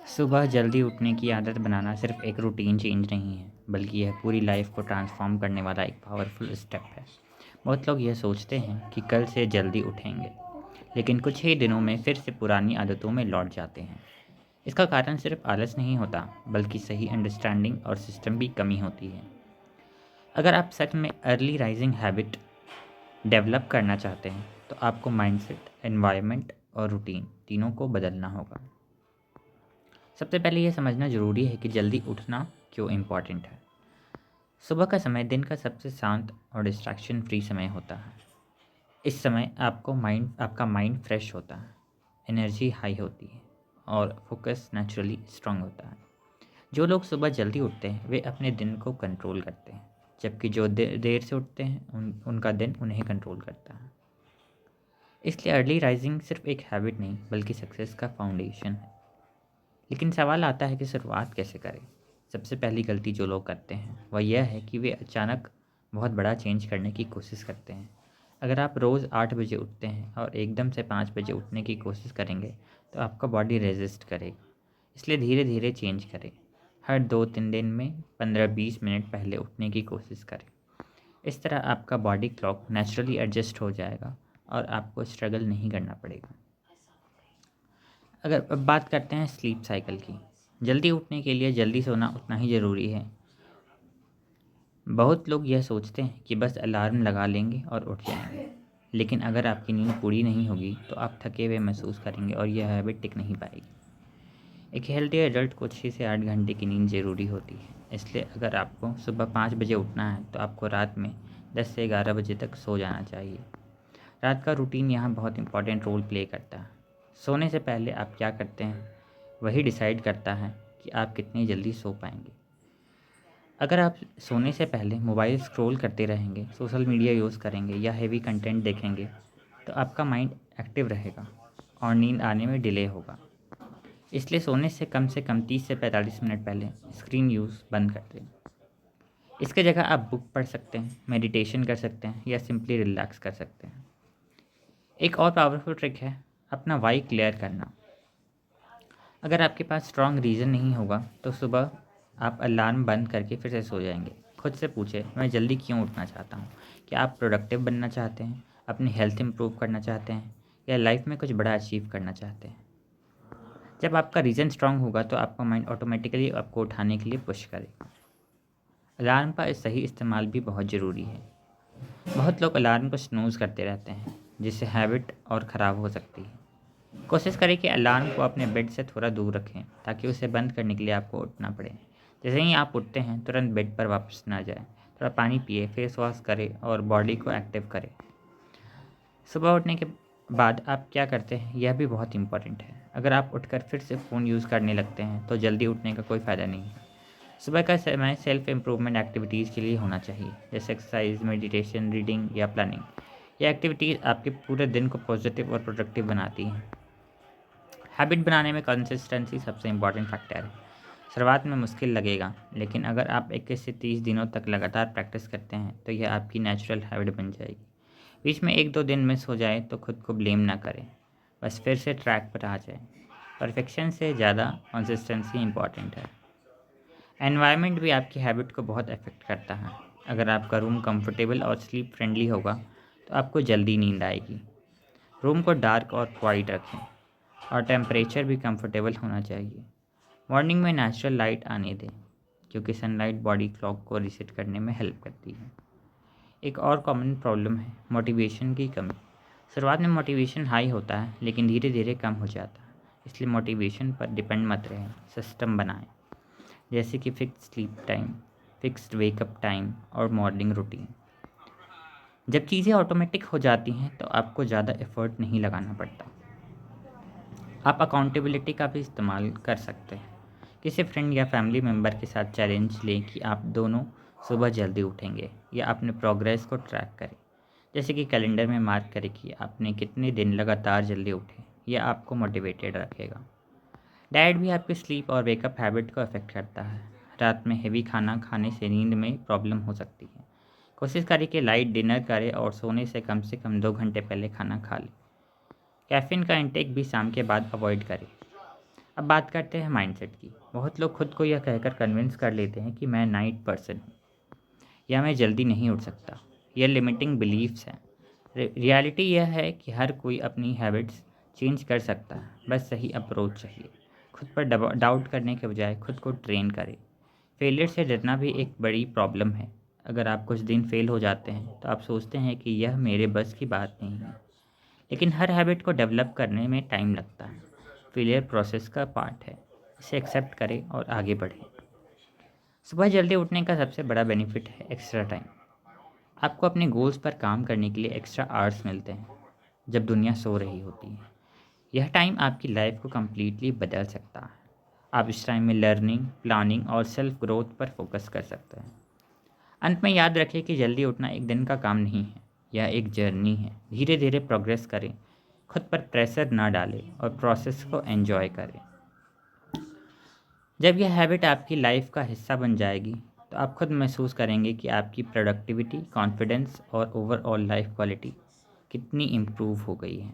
सुबह जल्दी उठने की आदत बनाना सिर्फ एक रूटीन चेंज नहीं है, बल्कि यह पूरी लाइफ को ट्रांसफॉर्म करने वाला एक पावरफुल स्टेप है। बहुत लोग यह सोचते हैं कि कल से जल्दी उठेंगे, लेकिन कुछ ही दिनों में फिर से पुरानी आदतों में लौट जाते हैं। इसका कारण सिर्फ आलस नहीं होता, बल्कि सही अंडरस्टैंडिंग और सिस्टम की कमी होती है। अगर आप सच में अर्ली राइजिंग हैबिट डेवलप करना चाहते हैं, तो आपको माइंडसेट, एनवायरनमेंट और रूटीन तीनों को बदलना होगा। सबसे पहले यह समझना ज़रूरी है कि जल्दी उठना क्यों इम्पॉर्टेंट है। सुबह का समय दिन का सबसे शांत और डिस्ट्रैक्शन फ्री समय होता है। इस समय आपका माइंड फ्रेश होता है, एनर्जी हाई होती है और फोकस नेचुरली स्ट्रांग होता है। जो लोग सुबह जल्दी उठते हैं वे अपने दिन को कंट्रोल करते हैं, जबकि जो देर से उठते हैं उनका दिन उन्हें कंट्रोल करता है। इसलिए अर्ली राइजिंग सिर्फ एक हैबिट नहीं, बल्कि सक्सेस का फाउंडेशन है। लेकिन सवाल आता है कि शुरुआत कैसे करें। सबसे पहली गलती जो लोग करते हैं वह यह है कि वे अचानक बहुत बड़ा चेंज करने की कोशिश करते हैं। अगर आप रोज़ 8 बजे उठते हैं और एकदम से 5 बजे उठने की कोशिश करेंगे, तो आपका बॉडी रेजिस्ट करेगा। इसलिए धीरे धीरे चेंज करें। हर 2-3 दिन में 15-20 मिनट पहले उठने की कोशिश करें। इस तरह आपका बॉडी क्लॉक नेचुरली एडजस्ट हो जाएगा और आपको स्ट्रगल नहीं करना पड़ेगा। अगर अब बात करते हैं स्लीप साइकिल की। जल्दी उठने के लिए जल्दी सोना उतना ही ज़रूरी है। बहुत लोग यह सोचते हैं कि बस अलार्म लगा लेंगे और उठ जाएंगे, लेकिन अगर आपकी नींद पूरी नहीं होगी तो आप थके हुए महसूस करेंगे और यह हैबिट टिक नहीं पाएगी। एक हेल्दी एडल्ट को 6 से 8 घंटे की नींद ज़रूरी होती है। इसलिए अगर आपको सुबह 5 बजे उठना है, तो आपको रात में 10 से 11 बजे तक सो जाना चाहिए। रात का रूटीन यहाँ बहुत इंपॉर्टेंट रोल प्ले करता है। सोने से पहले आप क्या करते हैं वही डिसाइड करता है कि आप कितनी जल्दी सो पाएंगे। अगर आप सोने से पहले मोबाइल स्क्रॉल करते रहेंगे, सोशल मीडिया यूज़ करेंगे या हेवी कंटेंट देखेंगे, तो आपका माइंड एक्टिव रहेगा और नींद आने में डिले होगा। इसलिए सोने से कम 30 से 45 मिनट पहले स्क्रीन यूज़ बंद कर दें। इसके जगह आप बुक पढ़ सकते हैं, मेडिटेशन कर सकते हैं या सिंपली रिलैक्स कर सकते हैं। एक और पावरफुल ट्रिक है अपना वाई क्लियर करना। अगर आपके पास स्ट्रॉन्ग रीज़न नहीं होगा, तो सुबह आप अलार्म बंद करके फिर से सो जाएंगे। खुद से पूछे, मैं जल्दी क्यों उठना चाहता हूँ? क्या आप प्रोडक्टिव बनना चाहते हैं, अपनी हेल्थ इंप्रूव करना चाहते हैं, या लाइफ में कुछ बड़ा अचीव करना चाहते हैं? जब आपका रीज़न स्ट्रांग होगा, तो आपका माइंड ऑटोमेटिकली आपको उठाने के लिए पुश करेगा। अलार्म का सही इस्तेमाल भी बहुत ज़रूरी है। बहुत लोग अलार्म को स्नूज़ करते रहते हैं, जिससे हैबिट और ख़राब हो सकती है। कोशिश करें कि अलार्म को अपने बेड से थोड़ा दूर रखें, ताकि उसे बंद करने के लिए आपको उठना पड़े। जैसे ही आप उठते हैं, तुरंत बेड पर वापस ना जाएं। थोड़ा पानी पिए, फेस वॉश करें और बॉडी को एक्टिव करें। सुबह उठने के बाद आप क्या करते हैं यह भी बहुत इंपॉर्टेंट है। अगर आप उठकर फिर से फ़ोन यूज़ करने लगते हैं, तो जल्दी उठने का कोई फ़ायदा नहीं है। सुबह का समय सेल्फ इम्प्रूवमेंट एक्टिविटीज़ के लिए होना चाहिए, जैसे एक्सरसाइज, मेडिटेशन, रीडिंग या प्लानिंग। ये एक्टिविटीज़ आपके पूरे दिन को पॉजिटिव और प्रोडक्टिव बनाती हैं। हैबिट बनाने में कंसिस्टेंसी सबसे इम्पॉर्टेंट फैक्टर है। शुरुआत में मुश्किल लगेगा, लेकिन अगर आप 21 से 30 दिनों तक लगातार प्रैक्टिस करते हैं, तो यह आपकी नेचुरल हैबिट बन जाएगी। बीच में 1-2 दिन मिस हो जाए तो खुद को ब्लेम ना करें, बस फिर से ट्रैक पर आ जाए। परफेक्शन से ज़्यादा कंसिस्टेंसी इंपॉर्टेंट है। एनवायरनमेंट भी आपकी हैबिट को बहुत अफेक्ट करता है। अगर आपका रूम कंफर्टेबल और स्लीप फ्रेंडली होगा, तो आपको जल्दी नींद आएगी। रूम को डार्क और क्वाइट रखें और टेम्परेचर भी कंफर्टेबल होना चाहिए। मॉर्निंग में नेचुरल लाइट आने दें, क्योंकि सनलाइट बॉडी क्लॉक को रीसेट करने में हेल्प करती है। एक और कॉमन प्रॉब्लम है मोटिवेशन की कमी। शुरुआत में मोटिवेशन हाई होता है, लेकिन धीरे धीरे कम हो जाता है। इसलिए मोटिवेशन पर डिपेंड मत रहें, सिस्टम बनाएं, जैसे कि fix sleep time, fixed wake up time और मॉर्निंग रूटीन। जब चीज़ें ऑटोमेटिक हो जाती हैं, तो आपको ज़्यादा एफर्ट नहीं लगाना पड़ता। आप अकाउंटेबिलिटी का भी इस्तेमाल कर सकते हैं। किसी फ्रेंड या फैमिली मेम्बर के साथ चैलेंज लें कि आप दोनों सुबह जल्दी उठेंगे, या अपने प्रोग्रेस को ट्रैक करें। जैसे कि कैलेंडर में मार्क करें कि आपने कितने दिन लगातार जल्दी उठे। यह आपको मोटिवेटेड रखेगा। डाइट भी आपकी स्लीप और वेकअप हैबिट को अफेक्ट करता है। रात में हेवी खाना खाने से नींद में प्रॉब्लम हो सकती है। कोशिश करें कि लाइट डिनर करें और सोने से कम 2 घंटे पहले खाना खा लें। कैफ़ीन का इंटेक भी शाम के बाद अवॉइड करें। अब बात करते हैं माइंडसेट की। बहुत लोग खुद को यह कहकर कन्विंस कर लेते हैं कि मैं नाइट पर्सन हूँ या मैं जल्दी नहीं उठ सकता। यह लिमिटिंग बिलीफ्स हैं। रियलिटी यह है कि हर कोई अपनी हैबिट्स चेंज कर सकता है, बस सही अप्रोच चाहिए। खुद पर डाउट करने के बजाय खुद को ट्रेन करें। फेलियर से डरना भी एक बड़ी प्रॉब्लम है। अगर आप कुछ दिन फेल हो जाते हैं तो आप सोचते हैं कि यह मेरे बस की बात नहीं है, लेकिन हर हैबिट को डेवलप करने में टाइम लगता है। फेलियर प्रोसेस का पार्ट है, इसे एक्सेप्ट करें और आगे बढ़ें। सुबह जल्दी उठने का सबसे बड़ा बेनिफिट है एक्स्ट्रा टाइम। आपको अपने गोल्स पर काम करने के लिए एक्स्ट्रा आवर्स मिलते हैं जब दुनिया सो रही होती है। यह टाइम आपकी लाइफ को कम्प्लीटली बदल सकता है। आप इस टाइम में लर्निंग, प्लानिंग और सेल्फ ग्रोथ पर फोकस कर सकते हैं। अंत में याद रखें कि जल्दी उठना एक दिन का काम नहीं है, यह एक जर्नी है। धीरे धीरे प्रोग्रेस करें, खुद पर प्रेशर ना डालें और प्रोसेस को एंजॉय करें। जब यह हैबिट आपकी लाइफ का हिस्सा बन जाएगी तो आप खुद महसूस करेंगे कि आपकी प्रोडक्टिविटी, कॉन्फिडेंस और ओवरऑल लाइफ क्वालिटी कितनी इम्प्रूव हो गई है।